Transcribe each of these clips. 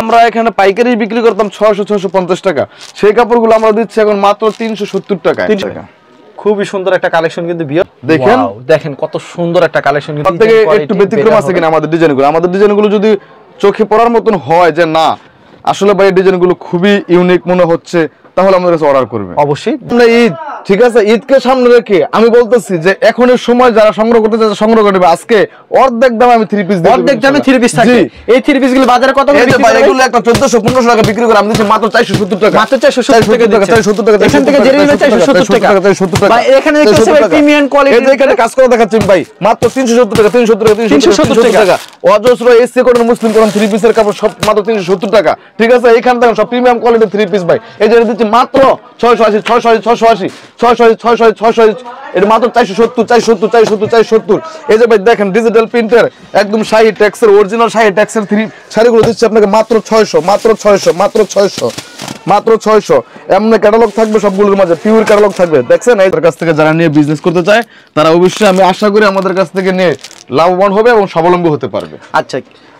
আমরা এখানে পাইকারি বিক্রি করতাম 600-650 টাকা, সেই কাপড়গুলো আমরা দিচ্ছি এখন মাত্র 370 টাকায়। খুবই সুন্দর একটা কালেকশন কিন্তু ভিউয়ার দেখেন, দেখেন কত সুন্দর একটা কালেকশন কিন্তু। সব থেকে একটু ব্যতিক্রম আছে কিনা আমাদের ডিজাইনগুলো যদি চোখে পড়ার মতন হয় যে না আসলে ভাই ডিজাইনগুলো খুবই ইউনিক মনে হচ্ছে, তাহলে আমাদের কাছে অর্ডার করবে অবশ্যই। ঈদ, ঠিক আছে, ঈদকে সামনে রেখে আমি বলতেছি যে এখনের সময় যারা সংগ্রহ করতে চায় সংগ্রহ করবে। আজকে অর্ধেক দামে আমি 3 পিস দিই, অর্ধেক দামে 3 পিস থাকে। এই 3 পিস গুলো বাজারে কত করে বিক্রি করে? এগুলো একটা 1400-1500 টাকা বিক্রি করে আমি দিচ্ছি মাত্র 470 টাকা। মাত্র 470 টাকা, 470 টাকা। এখান থেকে জেনে নিবে 470 টাকা। ভাই এখানে দেখতেছেন প্রিমিয়াম কোয়ালিটি, এখানে কাজ করে দেখাচ্ছি ভাই মাত্র 370 টাকা, 370 টাকা। অজস্র এসসি কোডের মুসলিম কোন 3 পিসের কাপড় সব মাত্র 370 টাকা, ঠিক আছে। এখান থেকে সব প্রিমিয়াম কোয়ালিটির 3 পিস ভাই এই যে দিচ্ছি মাত্র 680 এর মাত্র 470 এই যে ভাই দেখেন ডিজিটাল প্রিন্টার একদম শাহী ট্যাক্সের অরিজিনাল শাহী ট্যাক্সের 3 শাড়িগুলো দিচ্ছি আপনাকে মাত্র 600 এমন ক্যাটালগ থাকবে সবগুলোর মাঝে, পিওর ক্যাটালগ থাকবে। দেখছেন এদের কাছ থেকে যারা নিয়ে বিজনেস করতে চায় তারা অবশ্যই আমি আশা করি আমাদের কাছ থেকে নিয়ে লাভবান হবে এবং স্বাবলম্বী হতে পারবে। আচ্ছা,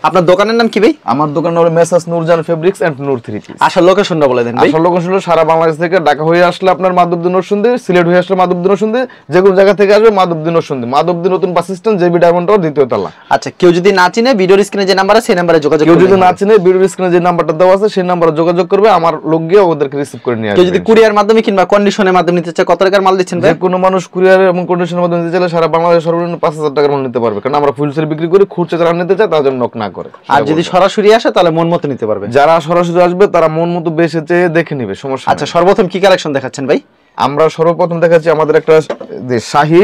আপনার দোকানের নাম কি ভাই? আমার দোকানের নাম messrs Nurjahan fabrics and Noor 3 piece. আসল লোকেশনটা বলে দেন ভাই। আসল লোকেশন হলো সারা বাংলাদেশ থেকে, ঢাকা হয়ে আসলে আপনার মাধবদী নরসিংদী, সিলেট হয়ে আসলে মাধবদী নরসিংদী, যে কোনো জায়গা থেকে আসবে মাধবদী নরসিংদী, মাধবদী নতুন bus stand, JB diamond tower দ্বিতীয় তলা। আচ্ছা, কেউ যদি না চিনে ভিডিওর স্ক্রিনে যে নাম্বার আছে সেই নম্বরে যোগাযোগ করবে। কেউ যদি না চিনে ভিডিওর স্ক্রিনে যে নাম্বারটা দেওয়া আছে সেই নম্বরে যোগাযোগ করবে, আমার লোক গিয়ে ওদেরকে রিসিভ করে নিয়ে আসবে। কেউ যদি কুরিয়ার মাধ্যমে কিংবা কন্ডিশনের মাধ্যমে নিতে চায় কত টাকার মাল দিচ্ছেন ভাই? যে কোনো মানুষ কুরিয়ার এবং কন্ডিশনের মাধ্যমে নিতে চাইলে সারা বাংলাদেশ সর্বনিম্ন 5000 টাকার মাল নিতে পারবে, কারণ আমরা ফুল সেল বিক্রি করি। খুচরা যারা নিতে চায় তাদের নক না করে। আর যদি সরাসরি আসে তাহলে মন মতো নিতে পারবে। যারা সরাসরি আসবে তারা মন মতো বেশি চেয়ে দেখে নেবে, সমস্যা। আচ্ছা, সর্বপ্রথম কি কালেকশন দেখাচ্ছেন ভাই? আমরা সর্বপ্রথম দেখাচ্ছি আমাদের একটা যে শাহী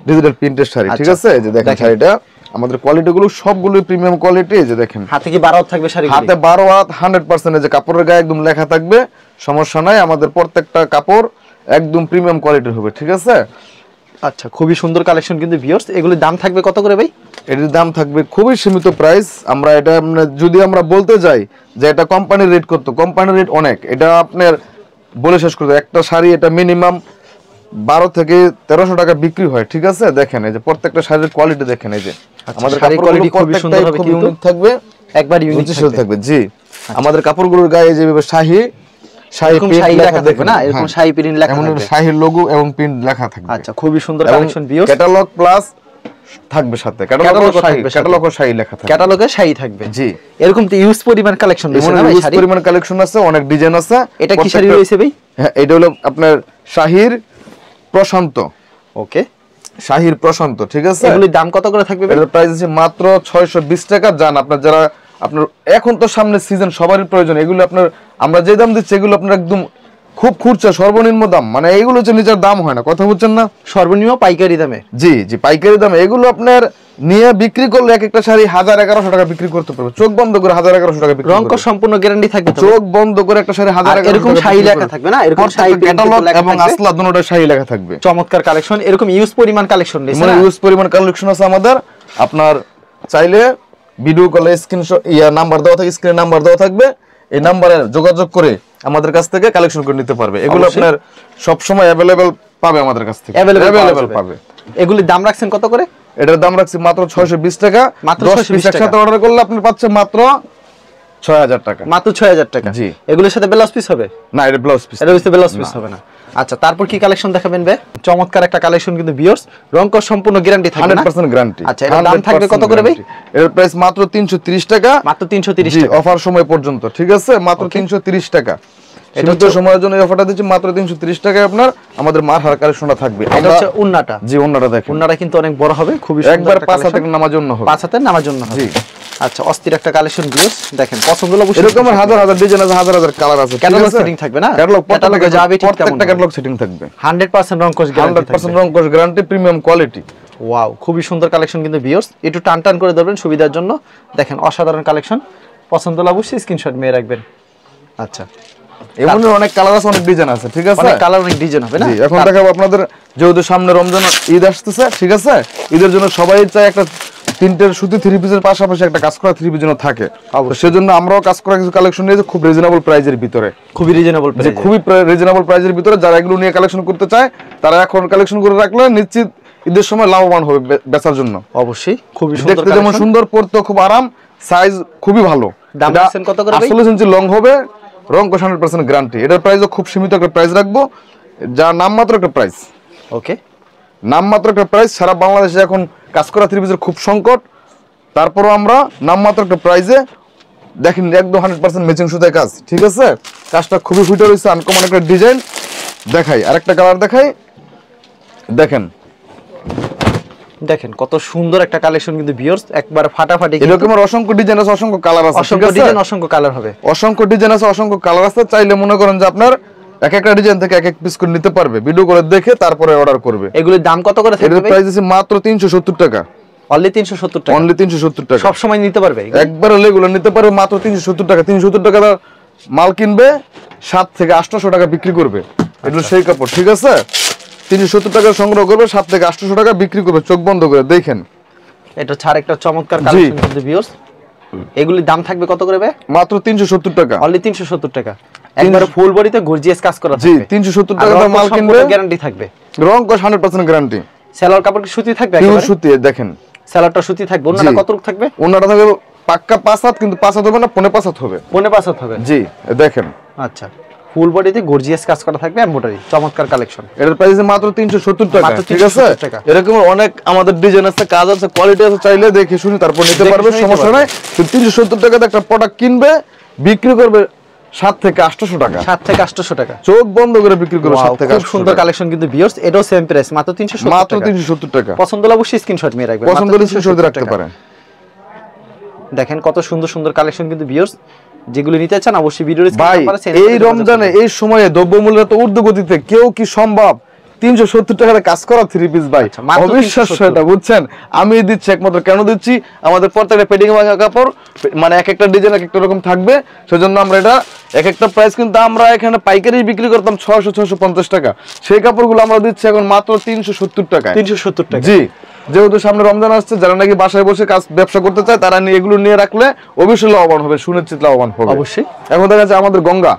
ডিজিটাল প্রিন্টের শাড়ি, ঠিক আছে। এই যে দেখেন শাড়িটা, আমাদের কোয়ালিটি গুলো সবগুলো প্রিমিয়াম কোয়ালিটি। এই যে দেখেন হাতে কি 12 হাত থাকবে শাড়ি? হাতে 12 হাত 100%। যে কাপড়ের গায়ে একদম লেখা থাকবে, সমস্যা নাই। আমাদের প্রত্যেকটা কাপড় একদম প্রিমিয়াম কোয়ালিটির হবে, ঠিক আছে। আচ্ছা, খুবই সুন্দর কালেকশন কিন্তু ভিউয়ার্স। এগুলোর দাম থাকবে কত করে ভাই? এর দাম থাকবে খুবই সীমিত প্রাইস। আমরা এটা যদি আমরা বলতে যাই যে এটা কোম্পানির রেট কত, কোম্পানির রেট অনেক, এটা আপনার বলে শেষ করতে একটা শাড়ি এটা মিনিমাম 12 থেকে 1300 টাকা বিক্রি হয়, ঠিক আছে। দেখেন এই যে প্রত্যেকটা শাড়ির কোয়ালিটি দেখেন, এই যে আমাদের শাড়ির কোয়ালিটি খুবই সুন্দর হবে, খুব ইউনিক থাকবে, একবার ইউনিক থাকবে। জি, আমাদের কাপড়গুলোর গায়ে যেভাবে শাহী লেখা থাকবে না, এরকম শাহী প্রিন্ট লেখা থাকবে, শাহীর লোগো এবং প্রিন্ট লেখা থাকবে। আচ্ছা, খুবই সুন্দর কালেকশন ভিউয়ার্স। ক্যাটালগ প্লাস থাকবে সাথে, ক্যাটালগ শাহী লেখা থাকবে, ক্যাটালগে শাহী থাকবে। জি, এরকম তো ইউজ পরিমাণ কালেকশন রয়েছে না ভাই? শাড়ি পরিমাণ কালেকশন আছে, অনেক ডিজাইন আছে। এটা কি শাড়ি রয়েছে ভাই? হ্যাঁ, এটা হলো আপনার শাহীর প্রশান্ত। ওকে, শাহীর প্রশান্ত, ঠিক আছে। এগুলোর দাম কত করে থাকবে? এর প্রাইস আছে মাত্র 620 টাকা। জান আপনার যারা আপনার এখন তো সামনে সিজন সবারই প্রয়োজন, এগুলো আপনার আমরা যে দাম দিচ্ছি এগুলো আপনার একদম খুব খুচরা সর্বনিম্ন দাম, মানে এইগুলো হচ্ছে নিজের দাম হয় না, কথা বুঝছেন না, সর্বনিম্ন পাইকারি দামে। জি জি, পাইকারি দামে। এগুলো আপনার নিয়ে বিক্রি করলে এক একটা শাড়ি 1000-1100 টাকা বিক্রি করতে পারবে, চোখ বন্ধ করে 1000-1100 টাকা বিক্রি। রংকশ সম্পূর্ণ গ্যারান্টি থাকবে, চোখ বন্ধ করে একটা শাড়ি 1000-1100 এরকম শাড়ি লেখা থাকবে না, এরকম শাড়ি ক্যাটালগ এবং আসলা দুটোটা শাড়ি লেখা থাকবে। চমৎকার কালেকশন, এরকম ইউজ পরিমাণ কালেকশন রয়েছে, মানে ইউজ পরিমাণ কালেকশন আছে আমাদের। আপনার চাইলে ভিডিও কলে স্ক্রিনশট নাম্বার দেওয়া থাকবে, স্ক্রিনে নাম্বার দেওয়া থাকবে, এই নাম্বারে যোগাযোগ করে আমাদের কাছ থেকে কালেকশন করে নিতে পারবে। এগুলো আপনার সব সময় अवेलेबल পাবে আমাদের কাছ থেকে, अवेलेबल পাবে। এগুলির দাম রাখছেন কত করে? এটার দাম রাখছি মাত্র 620 টাকা। 10 পিস একসাথে অর্ডার করলে আপনি পাচ্ছেন মাত্র 6000 টাকা, মাত্র 6000 টাকা। জি, এগুলোর সাথে ব্লাউজ পিস হবে না? এটা ব্লাউজ পিস, এটা হচ্ছে ব্লাউজ পিস হবে না। আচ্ছা, তারপর কি কালেকশন দেখাবেন ভাই? চমৎকার একটা কালেকশন কিন্তু ভিউয়ার্স, রংকশ সম্পূর্ণ গ্যারান্টি থাকবে না? 100% গ্যারান্টি। আচ্ছা, এর দাম থাকবে কত করে ভাই? এর প্রাইস মাত্র 330 টাকা, মাত্র 330 টাকা, অফার সময় পর্যন্ত, ঠিক আছে। মাত্র 330 টাকা, এটা তো সময়ের জন্য এই অফারটা দিচ্ছি মাত্র 330 টাকায়। আপনার আমাদের মারহার কালেকশনটা থাকবে। এটা হচ্ছে উন্নাটা। জি, উন্নাটা দেখেন, উন্নাটা কিন্তু অনেক বড় হবে, খুবই সুন্দর একবার 5 হাতে নামার জন্য হবে, 5 হাতে নামার জন্য হবে। জি, আচ্ছা, অস্থির একটা কালেকশন ভিউয়ার্স, দেখেন পছন্দ হলে অবশ্যই। এরকম হাজার হাজার ডিজাইন আছে, হাজার হাজার কালার আছে, ক্যাটালগ সেটিং থাকবে না? ক্যাটালগে যাবে ঠিক তেমন, প্রত্যেকটা ক্যাটালগ সেটিং থাকবে, 100% রংকশ গ্যারান্টি, 100% রংকশ গ্যারান্টি, প্রিমিয়াম কোয়ালিটি। ওয়াও, খুবই সুন্দর কালেকশন কিন্তু ভিউয়ার্স, একটু টান টান করে ধরবেন সুবিধার জন্য। দেখেন অসাধারণ কালেকশন, পছন্দ হলে অবশ্যই স্ক্রিনশট মেরে রাখবেন। আচ্ছা, এমন অনেক কালার আছে, অনেক ডিজাইন আছে, ঠিক আছে। অনেক কালার, অনেক ডিজাইন হবে না? জি, এখন দেখাবো আপনাদের, যেহেতু সামনে রমজান ঈদ আসতেছে, ঠিক আছে, ঈদের জন্য সবাই চায় একটা প্রিন্টের সুতি 3 পিসের পাশাপাশি একটা কাজ করা 3 পিস যেন থাকে। সেজন্য আমরাও কাজ করা কিছু কালেকশন নিয়েছি খুব রিজনেবল প্রাইজের ভিতরে, খুবই রিজনেবল প্রাইস, খুবই রিজনেবল প্রাইজের ভিতরে। যারা এগুলো নিয়ে কালেকশন করতে চায় তারা এখন কালেকশন করে রাখলে নিশ্চিত ঈদের সময় লাভবান হবে বেচার জন্য। অবশ্যই খুবই সুন্দর, দেখতে যেমন সুন্দর, পরতে খুব আরাম, সাইজ খুবই ভালো। দাম রাখছেন কত করে ভাই? 48 ইঞ্চি লং হবে, রং কস 100% গ্যারান্টি। এটার প্রাইসও খুব সীমিত একটা প্রাইস রাখবো, যা নামমাত্র একটা প্রাইস। ওকে, নামমাত্র একটা প্রাইস। সারা বাংলাদেশে এখন কাজ করা থ্রি পিসের খুব সংকট, তারপরও আমরা নামমাত্র একটা প্রাইসে দেখেন একদম 100% ম্যাচিং সুতায় কাজ, ঠিক আছে? কাজটা খুবই ফুটে রয়েছে, আনকমন একটা ডিজাইন। দেখাই আরেকটা কালার, দেখাই, দেখেন দেখেন কত সুন্দর একটা কালেকশন কিন্তু ভিউয়ার্স, একবার ফাটাফাটি। এরকম অসংখ্য ডিজাইন আছে, অসংখ্য কালার আছে, ঠিক অসংখ্য আছে? ডিজাইন, অসংখ্য কালার হবে। অসংখ্য ডিজাইন আছে, অসংখ্য কালার আছে। চাইলে মনে করেন যে আপনার এক একটা ডিজাইন থেকে এক এক পিস করে নিতে পারবে, ভিডিও করে দেখে তারপরে অর্ডার করবে। এগুলোর দাম কত করে থাকবে? এর প্রাইস আছে মাত্র 370 টাকা। অনলি 370 টাকা। অনলি 370 টাকা। সব সময় নিতে পারবে, একবার রেগুলার নিতে পারবে মাত্র 370 টাকা। 370 টাকা মাল কিনবে, 7 থেকে 800 টাকা বিক্রি করবে। এটা সেই কাপড়, ঠিক আছে? 370 টাকা সংগ্রহ করবে, 7 থেকে 800 টাকা বিক্রি করবে, চোখ বন্ধ করে। দেখেন এটা ছাড় একটা চমৎকার কালেকশন কিন্তু ভিউয়ার্স। এগুলির দাম থাকবে কত করে ভাই? মাত্র 370 টাকা। অনলি 370 টাকা। একবার ফুল বডিতে গর্জিয়াস কাজ করা জি, থাকবে। 370 টাকা দাম মাল কিনবে, গ্যারান্টি থাকবে। রং কস 100% গ্যারান্টি। সেলার কাপড় কি সুতি থাকবে? পিওর একেবারে সুতি। দেখেন সেলারটা সুতি থাকবে। ওনাটা কতটুকু থাকবে? ওনাটা থাকবে পাক্কা 5 হাত, কিন্তু 5 হাত হবে না, 5.5 হাত হবে। 5.5 হাত হবে। জি, দেখেন আচ্ছা, ফুল বডিতে গর্জিয়াস কাজ করা থাকবে, এমব্রয়ডারি, চমৎকার কালেকশন। এটার প্রাইস মাত্র 370 টাকা, মাত্র ঠিক আছে? 370 টাকা। এরকম অনেক আমাদের ডিজাইন আছে, কাজ আছে, কোয়ালিটি আছে, চাইলে দেখে শুনি তারপর নিতে পারবে, সমস্যা নাই। কিন্তু 370 টাকাতে একটা প্রোডাক্ট কিনবে, বিক্রি করবে 7 থেকে 800 টাকা। 7 থেকে 800 টাকা। চোখ বন্ধ করে বিক্রি করবে 7 থেকে 800 খুব সুন্দর কালেকশন কিন্তু ভিউয়ার্স। এটাও সেম প্রাইস, মাত্র 370 টাকা। মাত্র 370 টাকা। পছন্দ হলে অবশ্যই স্ক্রিনশট নিয়ে রাখবেন। পছন্দ হলে স্ক্রিনশট রাখতে পারেন। দেখেন কত সুন্দর সুন্দর কালেকশন কিন্তু ভিউয়ার্স, যেগুলো নিতে চান অবশ্যই ভিডিওর ভাই এই রমজানে এই সময়ে দ্রব্যমূল্যের তো ঊর্ধ্বগতিতে, কেউ কি সম্ভব 370 টাকাতে কাজ করা থ্রি পিস ভাই? অবিশ্বাস্য এটা, বুঝছেন? আমি দিচ্ছি একমাত্র, কেন দিচ্ছি? আমাদের প্রত্যেকটা পেডিং ভাঙা কাপড়, মানে এক একটা ডিজাইন এক একটা রকম থাকবে, সেজন্য আমরা এটা এক একটা প্রাইস কিন্তু আমরা এখানে পাইকারি বিক্রি করতাম 600-650 টাকা, সেই কাপড়গুলো আমরা দিচ্ছি এখন মাত্র 370 টাকায়। 370 টাকা। জি, যেহেতু সামনে রমজান আসছে, যারা নাকি বাসায় বসে কাজ ব্যবসা করতে চায় তারা এগুলো নিয়ে রাখলে অবশ্যই লাভবান হবে, সুনিশ্চিত লাভবান হবে অবশ্যই। এখন দেখা যাচ্ছে আমাদের গঙ্গা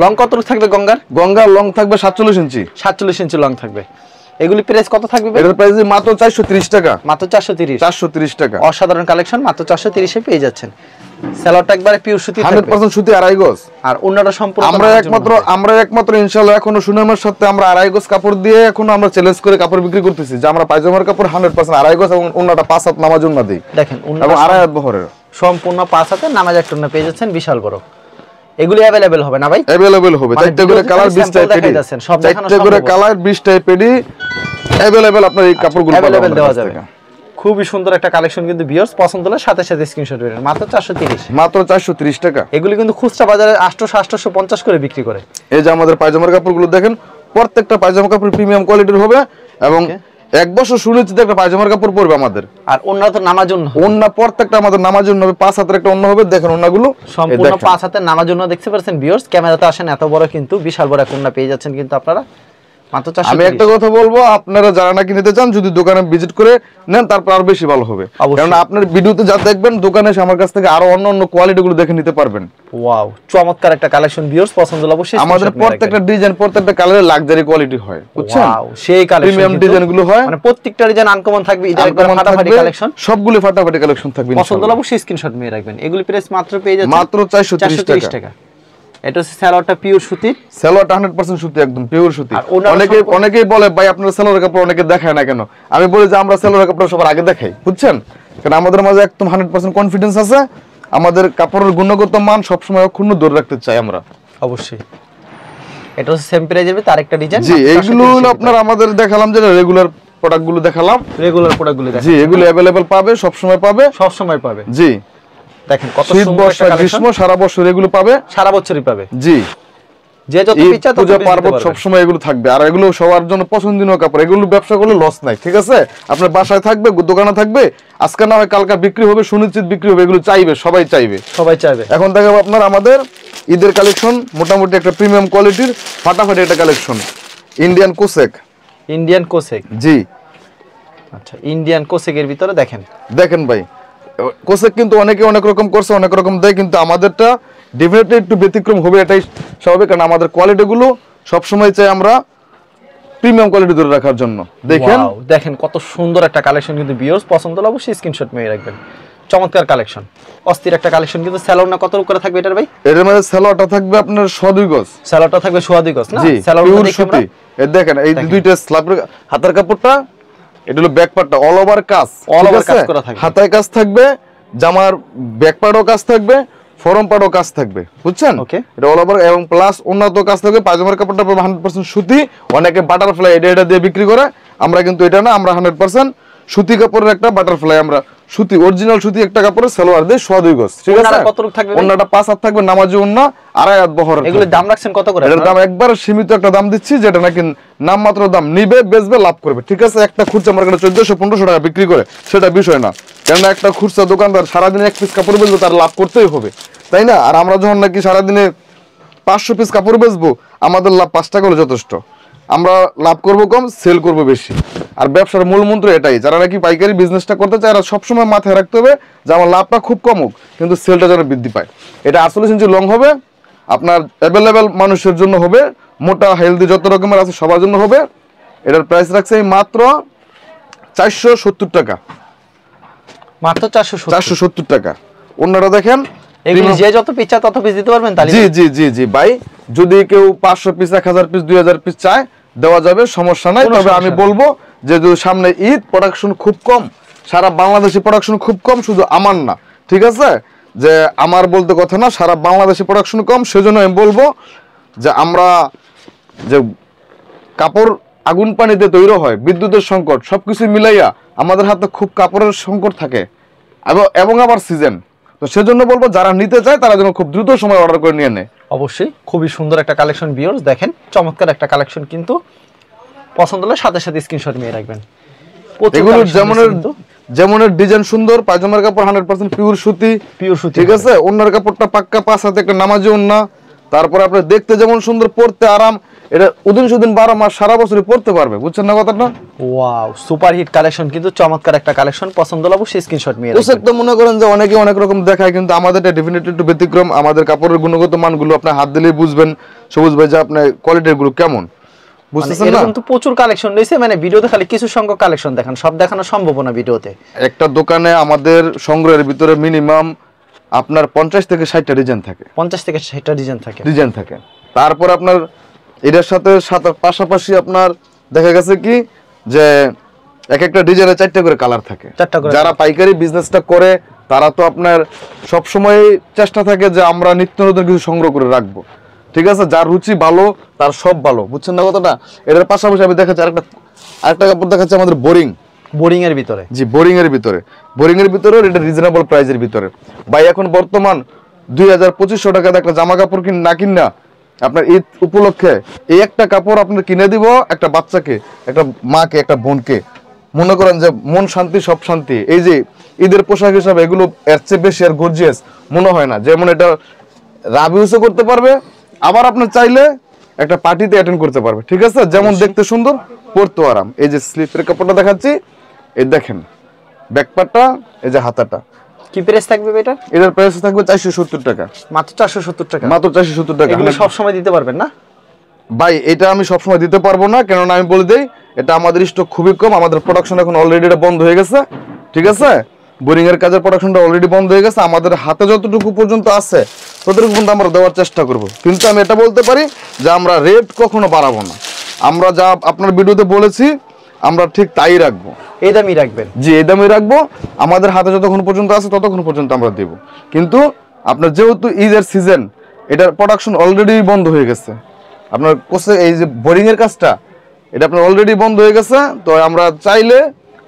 লং কত থাকবে? গঙ্গার লং থাকবে 47 ইঞ্চি। 47 ইঞ্চি লং থাকবে। এগুলি প্রাইস কত থাকবে? এটার প্রাইস মাত্র 430 টাকা। মাত্র 430। 430 টাকা। অসাধারণ কালেকশন, মাত্র 430 এ পেয়ে যাচ্ছেন। সেলারটা একবারে পিওর সুতি থাকবে, 100% সুতি, আড়াই গজ। আর ওন্নাটা সম্পূর্ণ আমরা একমাত্র ইনশাআল্লাহ এখনো সুনামের সাথে আমরা আড়াই গজ কাপড় দিয়ে এখনো আমরা চ্যালেঞ্জ করে কাপড় বিক্রি করতেছি, যে আমরা পায়জামার কাপড় 100% আড়াই গজ এবং ওন্নাটা 5 হাত নামাজ ওন্না দেই। দেখেন এবং আড়াই হাত বহরের সম্পূর্ণ 5 হাতে নামাজ একটা ওন্না পেয়ে যাচ্ছেন, বিশাল বড়। এগুলি अवेलेबल হবে না ভাই? अवेलेबल হবে। চারটি করে কালার, 20 টাইপ পেডি। সব দেখানো চারটি করে কালার, 20 টাইপ পেডি अवेलेबल আপনার এই কাপড়গুলো अवेलेबल দেওয়া যাবে। খুবই সুন্দর একটা কালেকশন কিন্তু ভিউয়ার্স, পছন্দ হলে সাথে সাথে স্ক্রিনশট দিবেন। মাত্র 430। মাত্র 430 টাকা। এগুলি কিন্তু খুচরা বাজারে 800-850 করে বিক্রি করে। এই যে আমাদের পায়জামার কাপড়গুলো দেখেন, প্রত্যেকটা পায়জামা কাপড় প্রিমিয়াম কোয়ালিটির হবে এবং এক বছর সুনিশ্চিত একটা পায়জামার কাপড় পরবে আমাদের। আর ওন্না তো নামাজ জন্য, ওন্না প্রত্যেকটা আমাদের নামাজ জন্য হবে, 5 হাতের একটা ওন্না হবে। দেখেন ওন্নাগুলো সম্পূর্ণ 5 হাতের নামাজ জন্য দেখতে পাচ্ছেন ভিউয়ার্স, ক্যামেরাতে আসেন এত বড় কিন্তু বিশাল বড় ওন্না পেয়ে যাচ্ছেন কিন্তু আপনারা মাত্র 430। আমি একটা কথা বলবো, আপনারা যারা নাকি নিতে চান যদি দোকানে ভিজিট করে নেন তারপর আর বেশি ভালো হবে, কারণ আপনার ভিডিওতে যা দেখবেন দোকানে এসে আমার কাছ থেকে আরো অন্য কোয়ালিটিগুলো দেখে নিতে পারবেন। ওয়াও, চমৎকার একটা কালেকশন ভিউয়ার্স, পছন্দ হলে অবশ্যই আমাদের প্রত্যেকটা ডিজাইন, প্রত্যেকটা কালারের লাক্সারি কোয়ালিটি হয়, বুঝছেন? ওয়াও, সেই কালেকশন প্রিমিয়াম ডিজাইনগুলো হয়, মানে প্রত্যেকটা ডিজাইন আনকমন থাকবে, এটা একদম ফাটাফাটি কালেকশন, সবগুলো ফাটাফাটি কালেকশন থাকবে। পছন্দ হলে অবশ্যই স্ক্রিনশট নিয়ে রাখবেন। এগুলি প্রাইস মাত্র পেয়ে যাচ্ছেন মাত্র 430 টাকা। এটা হচ্ছে সালোয়ারটা পিওর সুতি, সালোয়ারটা 100% সুতি, একদম পিওর সুতি। অনেকেই বলে ভাই আপনার সালোয়ারের কাপড় অনেকে দেখায় না কেন? আমি বলি যে আমরা সালোয়ারের কাপড় সবার আগে দেখাই, বুঝছেন? কারণ আমাদের মাঝে একদম 100% কনফিডেন্স আছে, আমাদের কাপড়ের গুণগত মান সবসময় অক্ষুণ্ণ ধরে রাখতে চাই আমরা। অবশ্যই। এটা হচ্ছে সেম প্রাইজের ভিতরে আরেকটা ডিজাইন। জি, এগুলো হলো আপনার আমাদের দেখালাম যে রেগুলার প্রোডাক্টগুলো দেখালাম, রেগুলার প্রোডাক্টগুলো দেখালাম। জি, এগুলো अवेलेबल পাবে, সব সময় পাবে, সব সময় পাবে। জি, দেখেন কত সুন্দর একটা কালেকশন, গ্রীষ্ম সারা বছর এগুলো পাবে, সারা বছরই পাবে। জি, যে যত ইচ্ছা তত পূজা পার্বণ সব সময় এগুলো থাকবে, আর এগুলো সবার জন্য পছন্দনীয় কাপড়। এগুলো ব্যবসা করলে লস নাই, ঠিক আছে? আপনার বাসায় থাকবে, দোকানে থাকবে, আজকে না হয় কালকে বিক্রি হবে, সুনিশ্চিত বিক্রি হবে। এগুলো চাইবে, সবাই চাইবে, সবাই চাইবে। এখন দেখাবো আপনার আমাদের ঈদের কালেকশন, মোটামুটি একটা প্রিমিয়াম কোয়ালিটির ফাটাফাটি একটা কালেকশন, ইন্ডিয়ান কোসেক। ইন্ডিয়ান কোসেক, জি, আচ্ছা, ইন্ডিয়ান কোসেকের ভিতরে দেখেন ভাই, কোসেক কিন্তু অনেকে অনেক রকম করছে, অনেক রকম দেয়, কিন্তু আমাদেরটা ডেফিনেটলি একটু ব্যতিক্রম হবে, এটাই স্বাভাবিক, কারণ আমাদের কোয়ালিটিগুলো সবসময় চাই আমরা প্রিমিয়াম কোয়ালিটি ধরে রাখার জন্য। দেখেন কত সুন্দর একটা কালেকশন কিন্তু ভিউয়ার্স, পছন্দ হলে অবশ্যই স্ক্রিনশট নিয়ে রাখবেন। চমৎকার কালেকশন, অস্থির একটা কালেকশন। কিন্তু স্যালোনা কত করে থাকবে এটার ভাই? এর মধ্যে সেলোয়ারটা থাকবে আপনার 2 গজ, স্যালোটা থাকবে 2.5 গজ না? জি স্যালোটা পিওর দেখি আমরা। সুতি। এই দেখেন এই দুইটা স্ল্যাবের হাতের কাপড়টা, এটা হলো ব্যাক পার্টটা অল ওভার কাজ, All ঠিক over আছে? কাজ করা থাকবে। হাতায় কাজ থাকবে, জামার ব্যাক পার্টও কাজ থাকবে, ফরম পার্টও কাজ থাকবে, বুঝছেন? Okay. এটা অল ওভার এবং প্লাস উন্নত কাজ থাকবে। পায়জামার কাপড়টা পাবে 100% সুতি। অনেকে বাটারফ্লাই এটা দিয়ে বিক্রি করে, আমরা কিন্তু এটা না, আমরা 100% সুতি কাপড়ের একটা বাটারফ্লাই, আমরা সুতি অরিজিনাল সুতি একটা কাপড়ের সালোয়ার দিয়ে 2.5 গজ, ঠিক আছে? ওন্নাটা কতটুকু থাকবে ভাই? ওন্নাটা 5 হাত থাকবে, নামাজি ওন্না, 2.5 হাত বহরের এগুলোর থাকবে। দাম রাখছেন কত করে? এটার দাম একবার সীমিত একটা দাম দিচ্ছি, যেটা নাকি নামমাত্র দাম, নিবে বেচবে লাভ করবে, ঠিক আছে? একটা খুচরা মার্কেটে 1400-1500 টাকা বিক্রি করে, সেটা বিষয় না, কেননা একটা খুচরা দোকানদার সারাদিনে 1 পিস কাপড় বেচবে, তার লাভ করতেই হবে, তাই না? আর আমরা যখন নাকি সারাদিনে 500 পিস কাপড় বেচবো, আমাদের লাভ 5 টাকা হলে যথেষ্ট। আমরা লাভ করব কম, সেল করব বেশি। আর ব্যবসার মূল মন্ত্র এটাই, যারা নাকি পাইকারি বিজনেসটা করতে চায়, এরা সবসময় মাথায় রাখতে হবে যে আমার লাভটা খুব কম হোক, কিন্তু সেলটা যেন বৃদ্ধি পায়। এটা 48 ইঞ্চি লং হবে, আপনার অ্যাভেলেবেল মানুষের জন্য হবে, মোটা হেলদি যত রকমের আছে সবার জন্য হবে। এটার প্রাইস রাখছে আমি মাত্র 470 টাকা, মাত্র 470। 470 টাকা। অন্যরা দেখেন, এগুলো যে যত পিস চায় তত পিস দিতে পারবেন তাহলে? জি জি জি জি ভাই, যদি কেউ 500 পিস, 1000 পিস, 2000 পিস চায়, দেওয়া যাবে, সমস্যা নাই। কোনো তবে সমস্যা আমি নেই। বলবো যে যদি সামনে ঈদ, প্রোডাকশন খুব কম, সারা বাংলাদেশে প্রোডাকশন খুব কম, শুধু আমার না, ঠিক আছে? যে আমার বলতে কথা না, সারা বাংলাদেশে প্রোডাকশন কম, সেজন্য আমি বলবো যে আমরা যে কাপড় আগুন পানিতে তৈরি হয়, বিদ্যুতের সংকট, সবকিছু মিলাইয়া আমাদের হাতে খুব কাপড়ের সংকট থাকে, এবং আবার সিজন। তো সেজন্য বলবো যারা নিতে চায় তারা যেন খুব দ্রুত সময় অর্ডার করে নিয়ে নেয়। অবশ্যই খুবই সুন্দর একটা কালেকশন ভিউয়ার্স, দেখেন চমৎকার একটা কালেকশন। কিন্তু পছন্দ হলে সাথে সাথে স্ক্রিনশট নিয়ে রাখবেন। প্রচুর এগুলো collection যেমনের রয়েছে কিন্তু। যেমনের ডিজাইন সুন্দর, পায়জামার কাপড় 100% পিওর সুতি, Pure সুতি ঠিক হবে। আছে? ওন্নার কাপড়টা পাক্কা 5 হাতে একটা নামাজি ওন্না। তারপরে আপনি দেখতে যেমন সুন্দর, পরতে আরাম, এটা উদিন সুদিন 12 মাস সারা বছরই পরতে পারবে, বুঝছেন না কথাটা? ওয়াও, সুপার হিট কালেকশন, কিন্তু চমৎকার একটা কালেকশন। পছন্দ হলে অবশ্যই স্ক্রিনশট নিয়ে পোশাক রাখবেন। তো মনে করেন যে অনেকে অনেক রকম দেখায়, কিন্তু আমাদেরটা ডেফিনেটলি একটু ব্যতিক্রম। আমাদের কাপড়ের গুণগত মানগুলো আপনি হাত দিলেই বুঝবেন সবুজ ভাই যে আপনার কোয়ালিটির গুলো কেমন, মানে বুঝতেছেন না? এরকম তো প্রচুর কালেকশন রয়েছে, মানে ভিডিওতে খালি কিছু সংখ্যক কালেকশন দেখান, সব দেখানো সম্ভব না ভিডিওতে। একটা দোকানে আমাদের সংগ্রহের ভিতরে মিনিমাম আপনার 50 থেকে 60টা ডিজাইন থাকে, 50 থেকে 60টা ডিজাইন থাকে। তারপর আপনার এটার সাথে পাশাপাশি আপনার দেখা গেছে কি যে এক একটা ডিজাইনে 4টা করে কালার থাকে। 4টা করে যারা পাইকারি বিজনেসটা করে তারা তো আপনার সব সময় চেষ্টা থাকে যে আমরা নিত্য নতুন কিছু সংগ্রহ করে রাখবো, ঠিক আছে? যার রুচি ভালো তার সব ভালো, বুঝছেন না কথাটা? এটার পাশাপাশি আমি দেখাচ্ছি আরেকটা কাপড় দেখাচ্ছি আমাদের বোরিং এর ভিতরে। জি বোরিং এর ভিতরে এটা রিজনেবল প্রাইসের ভিতরে। ভাই এখন বর্তমান 2000-2500 টাকা একটা জামা কাপড় না কিনা আপনার ঈদ উপলক্ষে এই একটা কাপড় আপনার কিনে দিব একটা বাচ্চাকে, একটা মাকে, একটা বোনকে, মনে করেন যে মন শান্তি সব শান্তি। এই যে ঈদের পোশাক হিসাবে এগুলো এর চেয়ে বেশি আর গর্জিয়াস মনে হয় না। যেমন এটা রাব ইউজও করতে পারবে, আবার আপনার চাইলে একটা পার্টিতে অ্যাটেন্ড করতে পারবে, ঠিক আছে? যেমন দেখতে সুন্দর, পরতে আরাম। এই যে স্লিপের কাপড়টা দেখাচ্ছি, এই দেখেন ব্যাকপার্টটা, এই যে হাতাটা। কি প্রাইস থাকবে এটা? এটার প্রাইস থাকবে 470 টাকা, মাত্র 470 টাকা। মাত্র 470 টাকা। এগুলো সব সময় দিতে পারবেন না ভাই এটা আমি সবসময় দিতে পারবো না, কেননা আমি বলে দেই এটা আমাদের স্টক খুবই কম, আমাদের প্রোডাকশন এখন অলরেডি এটা বন্ধ হয়ে গেছে, ঠিক আছে? বোরিং এর কাজের প্রোডাকশনটা অলরেডি বন্ধ হয়ে গেছে। আমাদের হাতে যতটুকু পর্যন্ত আছে ততটুকু পর্যন্ত আমরা দেওয়ার চেষ্টা করব, কিন্তু আমি এটা বলতে পারি যে আমরা রেট কখনো বাড়াবো না। আমরা যা আপনার ভিডিওতে বলেছি আমরা ঠিক তাই রাখবো, এই দামই রাখবেন। জি এই দামই রাখবো। আমাদের হাতে যতক্ষণ পর্যন্ত আছে ততক্ষণ পর্যন্ত আমরা দেব, কিন্তু আপনার যেহেতু ঈদের সিজন, এটার প্রোডাকশন অলরেডি বন্ধ হয়ে গেছে। আপনার কোসে এই যে বোরিং এর কাজটা এটা আপনার অলরেডি বন্ধ হয়ে গেছে, তো আমরা চাইলে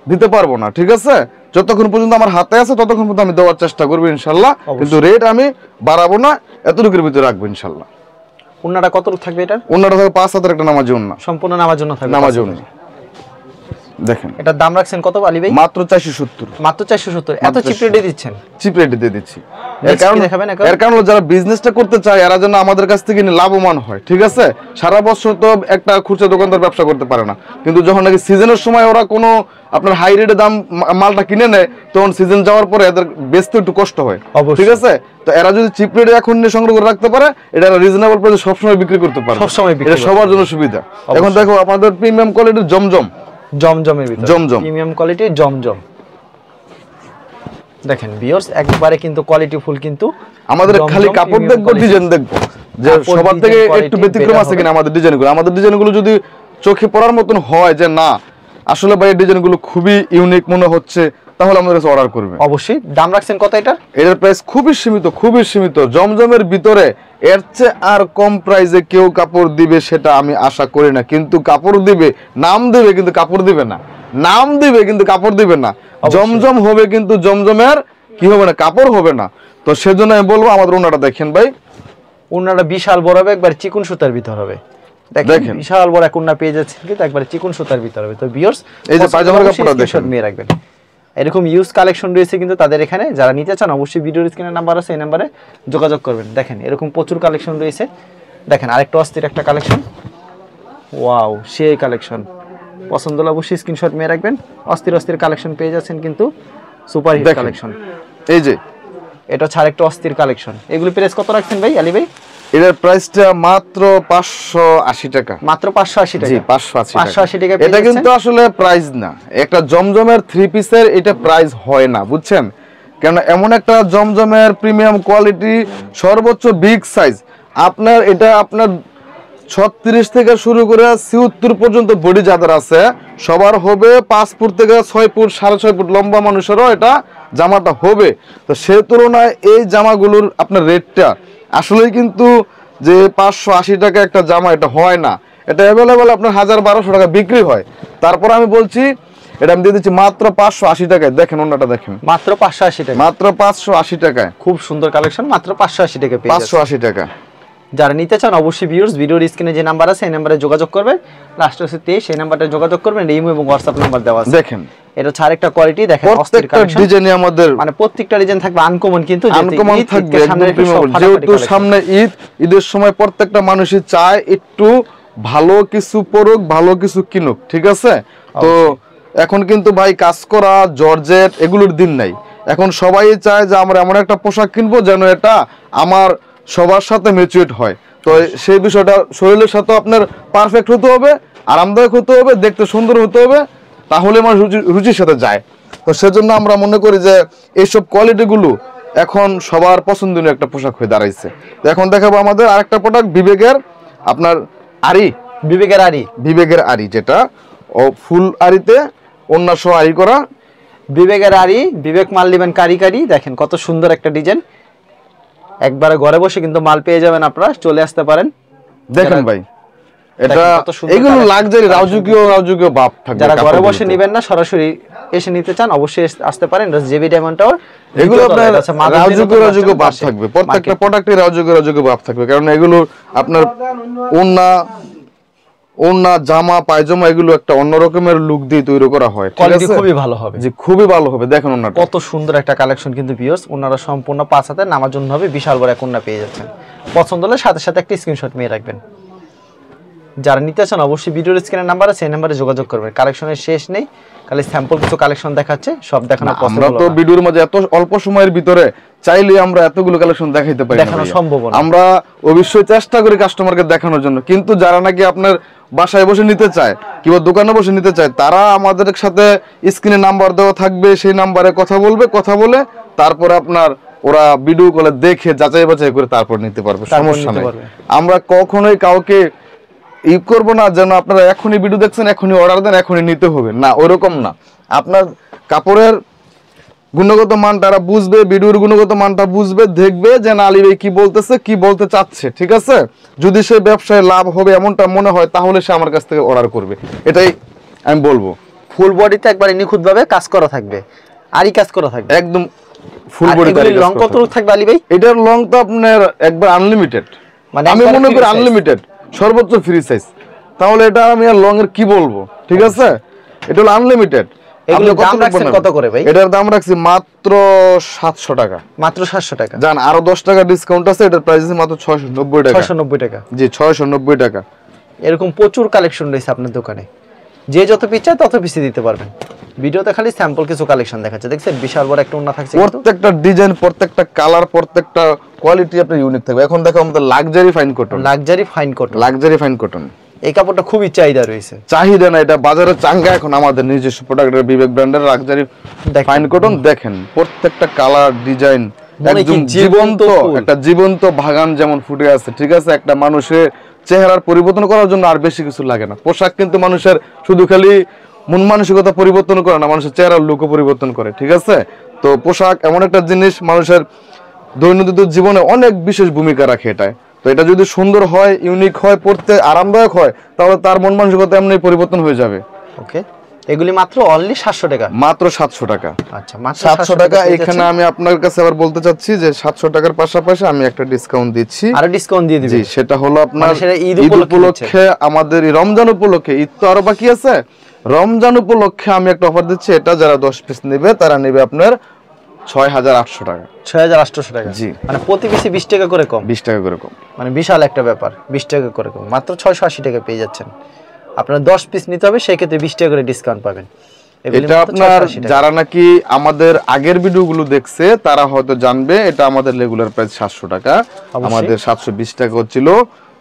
দিতে পারবো না, ঠিক আছে? যতক্ষণ পর্যন্ত আমার হাতে আছে ততক্ষণ পর্যন্ত আমি দেওয়ার চেষ্টা করবো ইনশাল্লাহ, কিন্তু রেট আমি বাড়াবো না, এতটুকুর ভিতরে রাখবো ইনশাল্লাহ। ওন্নাটা কতটুকু থাকবে এটা? ওন্নাটা থাকবে 5 হাতের একটা নামাজি ওন্না, সম্পূর্ণ নামার জন্য থাকবে। নামাজি ওন্না। দেখেন এটার দাম রাখছেন কত আলী ভাই? মাত্র 470, মাত্র 470। এত চিপ রেটে দিচ্ছেন? চিপ রেটে দিয়ে দিচ্ছি। Next কি দেখাবেন এখন? এর কারণ হলো যারা বিজনেসটা করতে চায় এরা যেন আমাদের কাছ থেকে নিয়ে লাভবান হয়, ঠিক আছে? সারা বছর তো একটা খুচরা দোকানদার ব্যবসা করতে পারে না, কিন্তু যখন নাকি সিজনের সময় ওরা কোনো আপনার হাই রেটে দাম মালটা কিনে নেয়, তখন সিজন যাওয়ার পরে এদের বেচতে একটু কষ্ট হয়, অবশ্যই। ঠিক আছে? তো এরা যদি চিপ রেটে এখন নিয়ে সংগ্রহ করে রাখতে পারে, এটা রিজনেবল প্রাইসে সবসময় বিক্রি করতে পারে, সবসময় বিক্রি এটা সবার জন্য সুবিধা। এখন দেখো আমাদের প্রিমিয়াম কোয়ালিটির জমজমের ভিতরে প্রিমিয়াম কোয়ালিটির জমজম। দেখেন ভিউয়ার্স একবারে কিন্তু কোয়ালিটি ফুল কিন্তু আমাদের খালি কাপড় দেখবো, ডিজাইন দেখবো যে সবার থেকে একটু ব্যতিক্রম আছে কিনা আমাদের ডিজাইনগুলো। আমাদের ডিজাইনগুলো যদি চোখে পড়ার মতন হয় যে না আসলে ভাই ডিজাইনগুলো খুবই ইউনিক মনে হচ্ছে, তাহলে আমাদের কাছে অর্ডার করবে। অবশ্যই। দাম রাখছেন কত এটা? এটার প্রাইস খুবই সীমিত, খুবই সীমিত। জমজমের ভিতরে এর চেয়ে আর কম প্রাইসে কেউ কাপড় দিবে সেটা আমি আশা করি না। কিন্তু কাপড় দিবে, নাম দিবে, কিন্তু কাপড় দিবে না। নাম দিবে কিন্তু কাপড় দিবে না। জমজম হবে কিন্তু জমজমের কি হবে না, কাপড় হবে না। তো সেজন্য আমি বলবো আমাদের ওনাটা দেখেন ভাই, ওনাটা বিশাল বড় হবে, একবার চিকন সুতার ভিতর হবে। দেখেন বিশাল বড় এক ওনা পেয়ে যাচ্ছেন কিন্তু একবার চিকন সুতার ভিতর হবে। তো ভিউয়ার্স এই যে পায়জামার কাপড়টা দেখেন, মেয়ে রাখবেন। এরকম ইউজ কালেকশন রয়েছে কিন্তু তাদের এখানে, যারা নিতে চান অবশ্যই ভিডিওর স্ক্রিনে নাম্বার আছে, এই নাম্বারে যোগাযোগ করবেন। দেখেন এরকম প্রচুর কালেকশন রয়েছে। দেখেন আরেকটা অস্থির একটা কালেকশন, ওয়াও সেই কালেকশন। পছন্দ হলে অবশ্যই স্ক্রিনশট মেয়ে রাখবেন। অস্থির অস্থির কালেকশন পেয়ে যাচ্ছেন কিন্তু, সুপার হিট কালেকশন। এই যে এটা হচ্ছে আরেকটা অস্থির কালেকশন। এগুলো প্রাইস কত রাখছেন ভাই আলী ভাই? এটার প্রাইসটা মাত্র 580 টাকা। মাত্র 580 টাকা? জি 580 টাকা। এটা কিন্তু আসলে প্রাইস না, একটা জমজমের 3 পিসের এটা প্রাইস হয় না, বুঝছেন? কারণ এমন একটা জমজমের প্রিমিয়াম কোয়ালিটি সর্বোচ্চ বিগ সাইজ, আপনার এটা আপনার 36 থেকে শুরু করে 76 পর্যন্ত বডি যাদের আছে সবার হবে 5 ফুট থেকে 6 ফুট 6.5 ফুট লম্বা মানুষেরও এটা জামাটা হবে। তো সে তুলনায় এই জামাগুলোর আপনার রেটটা আসলেই কিন্তু যে 580 টাকা একটা জামা এটা হয় না, এটা অ্যাভেলেবেল আপনার 1000-1200 টাকা বিক্রি হয়। তারপর আমি বলছি এটা আমি দিয়ে দিচ্ছি মাত্র 580 টাকায়। দেখেন ওনাটা দেখেন, মাত্র 580 টাকা, মাত্র 580 টাকায়। খুব সুন্দর কালেকশন, মাত্র 580 টাকা পেয়ে যাচ্ছেন। 580 টাকা। যারা নিতে চান অবশ্যই ভিউয়ার্স ভিডিওর স্ক্রিনে যে নাম্বার আছে এই নম্বরে যোগাযোগ করবেন। লাস্ট হচ্ছে 23, সেই নাম্বারটা যোগাযোগ করবেন। ইমো এবং হোয়াটসঅ্যাপ নাম্বার দেওয়া আছে। দেখেন এটা হচ্ছে আরেকটা কোয়ালিটি। দেখেন প্রত্যেকটা ডিজাইনে আমাদের মানে প্রত্যেকটা ডিজাইন থাকবে আনকমন, কিন্তু আনকমন থাকবে যেহেতু সামনে ঈদ, ঈদের সময় প্রত্যেকটা মানুষই চায় একটু ভালো কিছু পরুক, ভালো কিছু কিনুক, ঠিক আছে? তো এখন কিন্তু ভাই কাজ করা জর্জেট এগুলোর দিন নাই। এখন সবাই চায় যে আমরা এমন একটা পোশাক কিনবো যেন এটা আমার সবার সাথে ম্যাচিউর হয়। তো সেই বিষয়টা শরীরের সাথে আপনার পারফেক্ট হতে হবে, আরামদায়ক হতে হবে, দেখতে সুন্দর হতে হবে, তাহলে আমার রুচির সাথে যায়। তো সেজন্য আমরা মনে করি যে এইসব কোয়ালিটিগুলো এখন সবার পছন্দনীয় একটা পোশাক হয়ে দাঁড়াইছে। তো এখন দেখাবো আমাদের আরেকটা প্রোডাক্ট, বিবেকের আপনার আরি, বিবেকের আরি, যেটা ও ফুল আরিতে অন্য সহ আরি করা বিবেকের আরি, বিবেক মাল নেবেন কারি। দেখেন কত সুন্দর একটা ডিজাইন, একবারে ঘরে বসে কিন্তু মাল পেয়ে যাবেন, আপনারা চলে আসতে পারেন। দেখেন ভাই এটা এগুলো লাক্সারি রাজকীয় ভাব থাকবে। যারা ঘরে বসে নেবেন না, সরাসরি এসে নিতে চান অবশ্যই আসতে পারেন। জেবি ডায়মন্ড টাওয়ার, এগুলো আপনার রাজকীয় ভাব থাকবে, প্রত্যেকটা প্রোডাক্টে রাজকীয় ভাব থাকবে। কারণ এগুলো আপনার ওন্না জামা পায়জামা এগুলো একটা অন্য রকমের লুক দিয়ে তৈরি করা হয়, কোয়ালিটি খুবই ভালো হবে। জি খুবই ভালো হবে। দেখেন ওন্নাটা কত সুন্দর একটা কালেকশন কিন্তু ভিউয়ার্স। ওনারা সম্পূর্ণ 5 হাতে নামার জন্য হবে, বিশাল বড় এক ওন্না পেয়ে যাচ্ছেন। পছন্দ হলে সাথে সাথে একটা স্ক্রিনশট নিয়ে রাখবেন। যারা নিতে চান অবশ্যই ভিডিওর স্ক্রিনের নাম্বার আছে, এই নাম্বারে যোগাযোগ করবেন। কালেকশনের শেষ নেই, খালি স্যাম্পল কিছু কালেকশন দেখাচ্ছে, সব দেখানো পসিবল না। আমরা তো ভিডিওর মধ্যে এত অল্প সময়ের ভিতরে চাইলে আমরা এতগুলো কালেকশন দেখাইতে পারি না, দেখানো সম্ভব না। আমরা অবশ্যই চেষ্টা করি কাস্টমারকে দেখানোর জন্য, কিন্তু যারা নাকি আপনার বাসায় বসে নিতে চায় কিংবা দোকানে বসে নিতে চায় তারা আমাদের সাথে স্ক্রিনে নাম্বার দেওয়া থাকবে, সেই নাম্বারে কথা বলে তারপরে আপনার ওরা ভিডিও কলে দেখে যাচাই বাছাই করে তারপর নিতে পারবে, সমস্যা নেই। আমরা কখনোই কাউকে করবো না যেন আপনারা এখনই ভিডিও দেখছেন এখনই অর্ডার দেন এখনই নিতে হবে না, ওরকম না। আপনার কাপড়ের গুণগত মান তারা বুঝবে, ভিডিওর গুণগত মানটা বুঝবে, দেখবে যে না আলী ভাই কি বলতেছে, কি বলতে চাচ্ছে, ঠিক আছে? যদি সে ব্যবসায় লাভ হবে এমনটা মনে হয় তাহলে সে আমার কাছ থেকে অর্ডার করবে, এটাই আমি বলবো। ফুল বডিতে একবারে নিখুঁত ভাবে কাজ করা থাকবে, আরই কাজ করা থাকবে একদম ফুল বডি। লং কত থাকবে আলী ভাই? এটার লং তো আপনার একবার আনলিমিটেড, মানে আমি মনে করি আনলিমিটেড, সর্বোচ্চ ফ্রি সাইজ। তাহলে এটা আমি আর লং এর কি বলবো, ঠিক আছে? এটা হলো আনলিমিটেড। এগুলো দাম রাখছেন কত করে ভাই? এটার দাম রাখছি মাত্র 700 টাকা। মাত্র 700 টাকা? জান আরো 10 টাকা ডিসকাউন্ট আছে, এটার প্রাইস আছে মাত্র 690 টাকা। 690 টাকা? জি 690 টাকা। এরকম প্রচুর কালেকশন রয়েছে আপনার দোকানে, যে যত পিস চায় তত পিস দিতে পারবেন। ভিডিওতে খালি স্যাম্পল কিছু কালেকশন দেখাচ্ছে, দেখছেন বিশাল বড় একটা ওন্না থাকছে, প্রত্যেকটা ডিজাইন, প্রত্যেকটা কালার, প্রত্যেকটা কোয়ালিটি আপনার ইউনিক থাকবে। এখন দেখো আমাদের luxury fine cotton, luxury fine cotton. এই কাপড়টা খুবই চাহিদা রয়েছে। চাহিদা না, এটা বাজারে চাঙ্গা এখন আমাদের নিজস্ব প্রোডাক্টের বিবেক ব্র্যান্ডের লাক্সারি ফাইন কটন। দেখেন প্রত্যেকটা কালার ডিজাইন একদম জীবন্ত, একটা জীবন্ত বাগান যেমন ফুটে আছে, ঠিক আছে? একটা মানুষের চেহারার পরিবর্তন করার জন্য আর বেশি কিছু লাগে না। পোশাক কিন্তু মানুষের শুধু খালি মন মানসিকতা পরিবর্তন করে না, মানুষের চেহারার লুকও পরিবর্তন করে, ঠিক আছে? তো পোশাক এমন একটা জিনিস মানুষের দৈনন্দিন জীবনে অনেক বিশেষ ভূমিকা রাখে এটাই। তো এটা যদি সুন্দর হয়, ইউনিক হয়, পড়তে আরামদায়ক হয়, তাহলে তার মন মানসিকতা এমনি পরিবর্তন হয়ে যাবে। ওকে, এগুলি মাত্র অনলি 700 টাকা, মাত্র 700 টাকা। আচ্ছা, মাত্র 700 টাকা। এখানে আমি আপনার কাছে আবার বলতে চাচ্ছি যে 700 টাকার পাশাপাশি আমি একটা ডিসকাউন্ট দিচ্ছি। আরো ডিসকাউন্ট দিয়ে দিবেন? জি, সেটা হলো আপনার ঈদ উপলক্ষে, আমাদের রমজান উপলক্ষে, ঈদ তো আরো বাকি আছে, রমজান উপলক্ষে আমি একটা অফার দিচ্ছি। এটা যারা 10 পিস নেবে তারা নেবে আপনার 6800 টাকা। 6800 টাকা। জি, মানে প্রতি পিসে 20 টাকা করে কম। 20 টাকা করে কম, মানে বিশাল একটা ব্যাপার। 20 টাকা করে কম, মাত্র 680 টাকা পেয়ে যাচ্ছেন। আপনার 10 পিস নিতে হবে, সেই ক্ষেত্রে 20 টাকা করে ডিসকাউন্ট পাবেন। এটা আপনার যারা নাকি আমাদের আগের ভিডিওগুলো দেখছে তারা হয়তো জানবে, এটা আমাদের রেগুলার প্রাইস 700 টাকা, আমাদের 720 টাকা ছিল।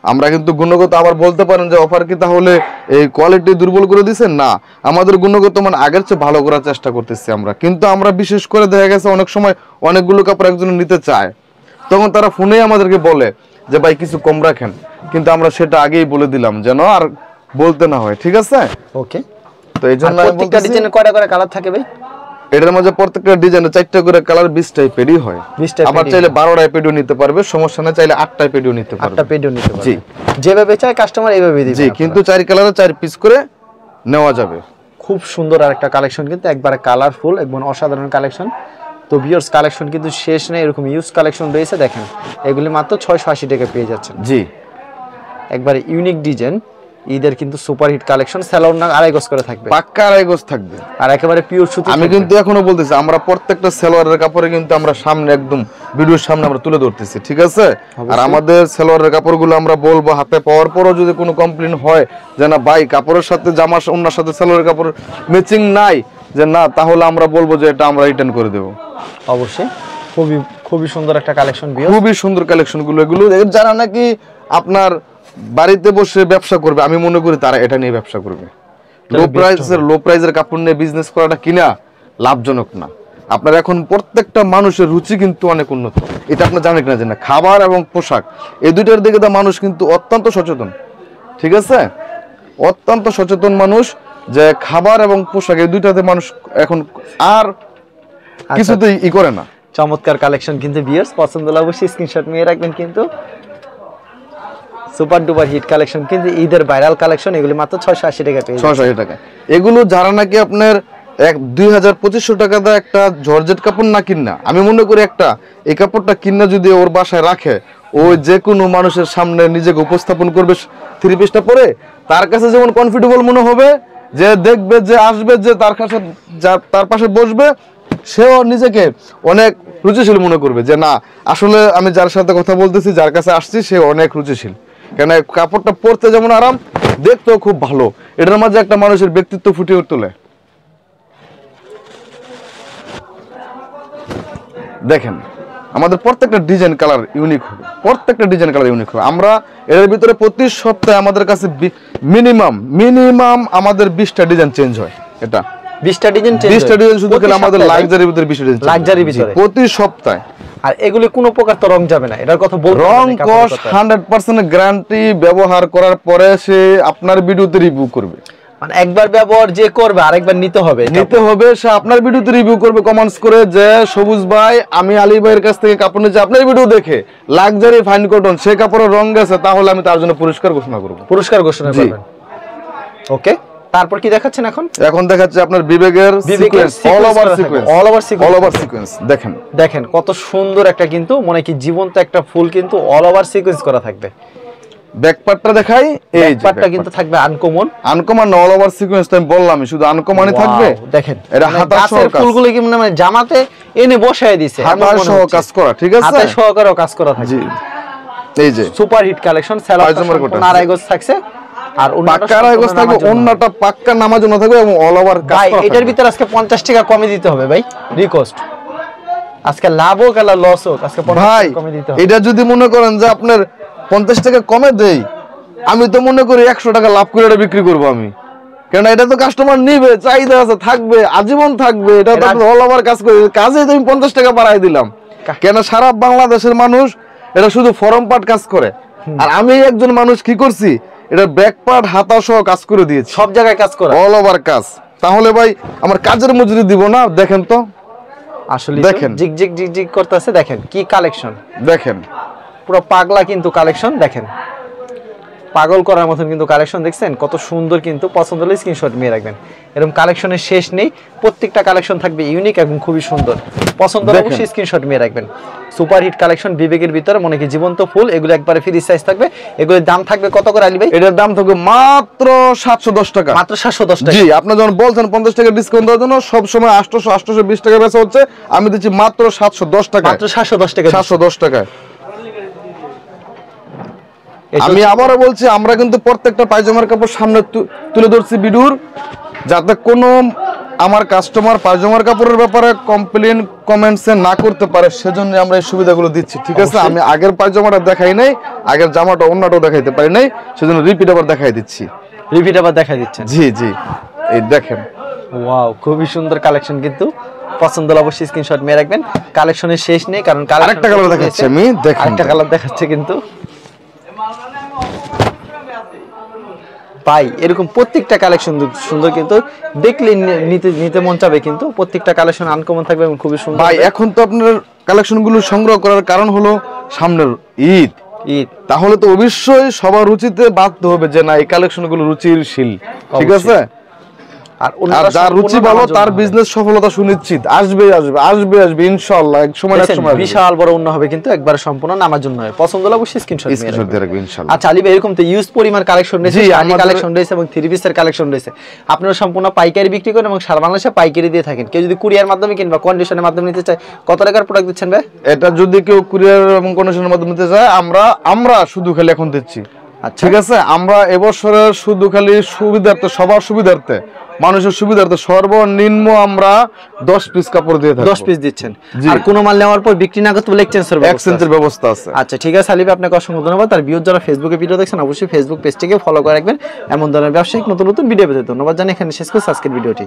আমরা কিন্তু গুণগত, আবার বলতে পারেন যে অফার কি তাহলে এই কোয়ালিটি দুর্বল করে দিয়েছেন? না, আমাদের গুণগত মান আগের চেয়ে ভালো করার চেষ্টা করতেছি আমরা। কিন্তু আমরা বিশেষ করে দেখা গেছে অনেক সময় অনেকগুলো কাপড় একজন নিতে চায়, তখন তারা ফোনেই আমাদেরকে বলে যে ভাই কিছু কম রাখেন, কিন্তু আমরা সেটা আগেই বলে দিলাম যেন আর বলতে না হয়, ঠিক আছে? ওকে, তো এই জন্য প্রত্যেকটা ডিজাইনে কয়টা করে কালার থাকে ভাই? এটার মধ্যে প্রত্যেকটা ডিজাইনে 4টা করে কালার, 20 টাইপেরই হয়। আবার চাইলে 12 টাইপেরও নিতে পারবে, সমস্যা না, চাইলে 8 টাইপেরও নিতে পারবে। 8টা পেডও নিতে পারবে। জি, যেভাবে চাই কাস্টমার এইভাবেই দিবে। জি, কিন্তু 4 কালারে 4 পিস করে নেওয়া যাবে। খুব সুন্দর আরেকটা কালেকশন, কিন্তু একবারে কালারফুল, একদম অসাধারণ কালেকশন। তো ভিউয়ার্স, কালেকশন কিন্তু শেষ নেই, এরকম ইউজ কালেকশন রয়েছে। দেখেন এগুলি মাত্র 680 টাকা পেয়ে যাচ্ছেন। জি, একবারে ইউনিক ডিজাইন, ঈদের কিন্তু সুপার হিট কালেকশন। স্যালোন না 2.5 গজ করে থাকবে, পাক্কা 2.5 গজ থাকবে, আর একেবারে পিওর সুতি। আমি কিন্তু এখনো বলতেছি, আমরা প্রত্যেকটা সালোয়ারের কাপড়ে কিন্তু আমরা সামনে একদম ভিডিওর সামনে আমরা তুলে ধরতেছি, ঠিক আছে? আর আমাদের সালোয়ারের কাপড়গুলো আমরা বলবো, হাতে পাওয়ার পরও যদি কোনো কমপ্লেইন হয় যে না ভাই কাপড়ের সাথে জামার ওন্নার সাথে সালোয়ারের কাপড় ম্যাচিং নাই, যে না, তাহলে আমরা বলবো যে এটা আমরা রিটার্ন করে দেব। অবশ্যই খুবই সুন্দর একটা কালেকশন, খুবই সুন্দর কালেকশনগুলো। এগুলো যারা নাকি আপনার বাড়িতে বসে ব্যবসা করবে, আমি মনে করি তারা এটা নিয়ে ব্যবসা করবে। লো প্রাইসের কাপড় নিয়ে বিজনেস করাটা কিনা লাভজনক না। আপনার এখন প্রত্যেকটা মানুষের রুচি কিন্তু অনেক উন্নত, এটা আপনি জানেন কিনা জানেন না? খাবার এবং পোশাক এই দুইটার দিকে তো মানুষ কিন্তু অত্যন্ত সচেতন, ঠিক আছে? অত্যন্ত সচেতন মানুষ, যে খাবার এবং পোশাক এই দুইটাতে মানুষ এখন আর কিছুতেই ই করে না। চমৎকার কালেকশন কিন্তু ভিউয়ার্স, পছন্দ হলে অবশ্যই স্ক্রিনশট নিয়ে রাখবেন। কিন্তু সুপার ডুপার হিট কালেকশন, কিন্তু ঈদের ভাইরাল কালেকশন, এগুলি মাত্র 680 টাকা পেয়ে 680 টাকা। এগুলো যারা নাকি আপনার 2200-2500 টাকা দিয়ে একটা জর্জেট কাপড় না কিনা, আমি মনে করি একটা এই কাপড়টা কিনা যদি ওর বাসায় রাখে, ও যে কোনো মানুষের সামনে নিজেকে উপস্থাপন করবে 3 পিসটা পরে, তার কাছে যেমন কমফোর্টেবল মনে হবে, যে দেখবে, যে আসবে, যে তার কাছে তার পাশে বসবে, সেও নিজেকে অনেক রুচিশীল মনে করবে, যে না আসলে আমি যার সাথে কথা বলতেছি, যার কাছে আসছি, সে অনেক রুচিশীল। কেন কাপড়টা পরতে যেমন আরাম, দেখতেও খুব ভালো, এটার মাঝে একটা মানুষের ব্যক্তিত্ব ফুটিয়ে তোলে। দেখেন আমাদের প্রত্যেকটা ডিজাইন কালার ইউনিক হবে, প্রত্যেকটা ডিজাইন কালার ইউনিক হবে। আমরা এর ভিতরে প্রতি সপ্তাহে আমাদের কাছে মিনিমাম আমাদের 20টা ডিজাইন চেঞ্জ হয়। এটা 20টা ডিজাইন চেঞ্জ, 20টা ডিজাইন শুধু খেলে আমাদের লাক্সারির ভিতরে 20টা ডিজাইন, লাক্সারির ভিতরে প্রতি সপ্তাহে। আর এগুলি কোনো প্রকার তো রং যাবে না, এটার কথা বলতে রং কস 100% গ্যারান্টি, ব্যবহার করার পরে সে আপনার ভিডিওতে রিভিউ করবে। মানে একবার ব্যবহার যে করবে আরেকবার নিতে হবে, সে আপনার ভিডিওতে রিভিউ করবে, কমেন্টস করে, যে সবুজ ভাই আমি আলী ভাইয়ের কাছ থেকে কাপড় নিয়েছি, আপনার ভিডিও দেখে লাক্সারি ফাইন কটন, সে কাপড়ের রং গেছে, তাহলে আমি তার জন্য পুরস্কার ঘোষণা করব। পুরস্কার ঘোষণা করবেন। ওকে, তারপর কি দেখাচ্ছেন এখন দেখাচ্ছে আপনার বিবেকের সিকোয়েন্স, অল ওভার সিকোয়েন্স। দেখেন কত সুন্দর একটা, কিন্তু মনে কি জীবন্ত একটা ফুল, কিন্তু অল ওভার সিকোয়েন্স করা থাকবে। ব্যাক পার্টটা দেখাই, এই পার্টটা কিন্তু থাকবে আনকমন না, অল ওভার সিকোয়েন্স। আমি বললাম শুধু আনকমনই থাকবে। দেখেন এটা হাতা সহ কাজ, ফুলগুলো কি মানে জামাতে এনে বসায় দিয়েছে, হাতা সহ কাজ করা, ঠিক আছে? হাতা সহকারে কাজ করা থাকবে। জি, এই যে সুপার হিট কালেকশন, সালোয়ারটা 2.5 গজ থাকছে, আর ওন্নাটা পাক্কা নামাজ না থাকবে, এবং অল ওভার কাজ করা। এটার ভিতরে আজকে 50 টাকা কমে দিতে হবে ভাই, রিকোয়েস্ট। আজকে লাভ হোক আর লস হোক, আজকে 50 টাকা কমে দিতে হবে। এটা যদি মনে করেন যে আপনার 50 টাকা কমে দেই, আমি তো মনে করি 100 টাকা লাভ করে এটা বিক্রি করবো আমি, কারণ এটা তো কাস্টমার নিবে, চাহিদা আছে, থাকবে, আজীবন থাকবে। এটা তো অল ওভার কাজ করে, কাজে তো আমি 50 টাকা বাড়াই দিলাম, কেন সারা বাংলাদেশের মানুষ এটা শুধু ফরম পার্ট কাজ করে, আর আমি একজন মানুষ কি করছি, এটা ব্যাক পার্ট হাতা সহ কাজ করে দিয়েছি, সব জায়গায় কাজ করা, অল ওভার কাজ। তাহলে ভাই আমার কাজের মজুরি দিব না? দেখেন তো, আসলে দেখেন জিগ জিগ জিগ জিগ করতেছে, দেখেন কি কালেকশন, দেখেন পুরো পাগলা কিন্তু কালেকশন, দেখেন পাগল করার মতন কিন্তু কালেকশন, দেখছেন কত সুন্দর। কিন্তু পছন্দ হলে স্ক্রিনশট নিয়ে রাখবেন, এরকম কালেকশনের শেষ নেই, প্রত্যেকটা কালেকশন থাকবে ইউনিক এবং খুবই সুন্দর। পছন্দ হলে অবশ্যই স্ক্রিনশট নিয়ে রাখবেন। সুপার হিট কালেকশন, বিবেকের ভিতরে, মনে কি জীবন্ত ফুল, এগুলো একবারে ফ্রি সাইজ থাকবে। এগুলোর দাম থাকবে কত করে আলী ভাই? এটার দাম থাকবে মাত্র 710 টাকা, মাত্র 710 টাকা। জি, আপনি যখন বলছেন 50 টাকা ডিসকাউন্ট দেওয়ার জন্য, সব সময় 820 টাকা বেচা হচ্ছে, আমি দিচ্ছি মাত্র 710 টাকা, মাত্র 710 টাকা, 710 টাকায়। আমি আবারও বলছি, আমরা কিন্তু প্রত্যেকটা পায়জামার কাপড় সামনে তুলে ধরছি ভিডিওর, যাতে কোনো আমার কাস্টমার পায়জামার কাপড়ের ব্যাপারে কমপ্লেন কমেন্টসে না করতে পারে, সেজন্য আমরা এই সুবিধাগুলো দিচ্ছি, ঠিক আছে? আমি আগের পায়জামাটা দেখাই নাই, আগের জামাটা অন্যটাও দেখাইতে পারি নাই, সেজন্য রিপিট আবার দেখাই দিচ্ছি, রিপিট আবার দেখাই দিচ্ছেন। জি জি, এই দেখেন, ওয়াও, খুবই সুন্দর কালেকশন। কিন্তু পছন্দ হলে অবশ্যই স্ক্রিনশট নিয়ে রাখবেন, কালেকশনের শেষ নেই, কারণ আরেকটা কালার দেখাচ্ছি আমি, দেখেন আরেকটা কালার দেখাচ্ছে কিন্তু ভাই, এরকম প্রত্যেকটা কালেকশন সুন্দর, কিন্তু দেখলে নিতে মন চাবে, কিন্তু প্রত্যেকটা কালেকশন আনকমন থাকবে এবং খুবই সুন্দর। ভাই এখন তো আপনার কালেকশনগুলো সংগ্রহ করার কারণ হলো সামনের ঈদ, তাহলে তো অবশ্যই সবার রুচিতে বাধ্য হবে যে না এই কালেকশনগুলো রুচির শিল, ঠিক আছে? আর যার রুচি ভালো তার বিজনেস সফলতা সুনিশ্চিত, আসবে আসবে আসবে আসবে ইনশাআল্লাহ, এক সময় এক সময় বিশাল বড় অন্য হবে, কিন্তু একবার সম্পূর্ণ নামার জন্য হয়। পছন্দ হলে অবশ্যই স্ক্রিনশট দিয়ে রাখবেন ইনশাআল্লাহ। আচ্ছা আলী ভাই, এরকম তো ইউজ পরিমাণ কালেকশন রয়েছে, শাড়ি কালেকশন রয়েছে এবং থ্রি পিসের কালেকশন রয়েছে। আপনারা সম্পূর্ণ পাইকারি বিক্রি করেন এবং সারা বাংলাদেশে পাইকারি দিয়ে থাকেন। কেউ যদি কুরিয়ার মাধ্যমে কিংবা কন্ডিশনের মাধ্যমে নিতে চায়, কত টাকার প্রোডাক্ট দিচ্ছেন ভাই? এটা যদি কেউ কুরিয়ার এবং কন্ডিশনের মাধ্যমে নিতে চায়, আমরা শুধু খালি এখন দিচ্ছি, ঠিক আছে? আমরা এবছরের শুধু খালি সুবিধার্থে, সবার সুবিধার্থে, মানুষের সুবিধার্থে সর্বনিম্ন আমরা 10 পিস কাপড় দিয়ে থাকি। 10 পিস দিচ্ছেন, আর কোন মাল নেওয়ার পর বিক্রি না করতে বলে এক্সচেঞ্জের ব্যবস্থা আছে। আচ্ছা ঠিক আছে আলী ভাই, আপনাকে অসংখ্য ধন্যবাদ। আর ভিউয়ার যারা ফেসবুকে ভিডিও দেখছেন, অবশ্যই ফেসবুক পেজটিকে ফলো করে রাখবেন, এমন ধরনের ব্যবসায়িক নতুন নতুন ভিডিও পেতে। ধন্যবাদ জানিয়ে এখানে শেষ করছি আজকের ভিডিওটি।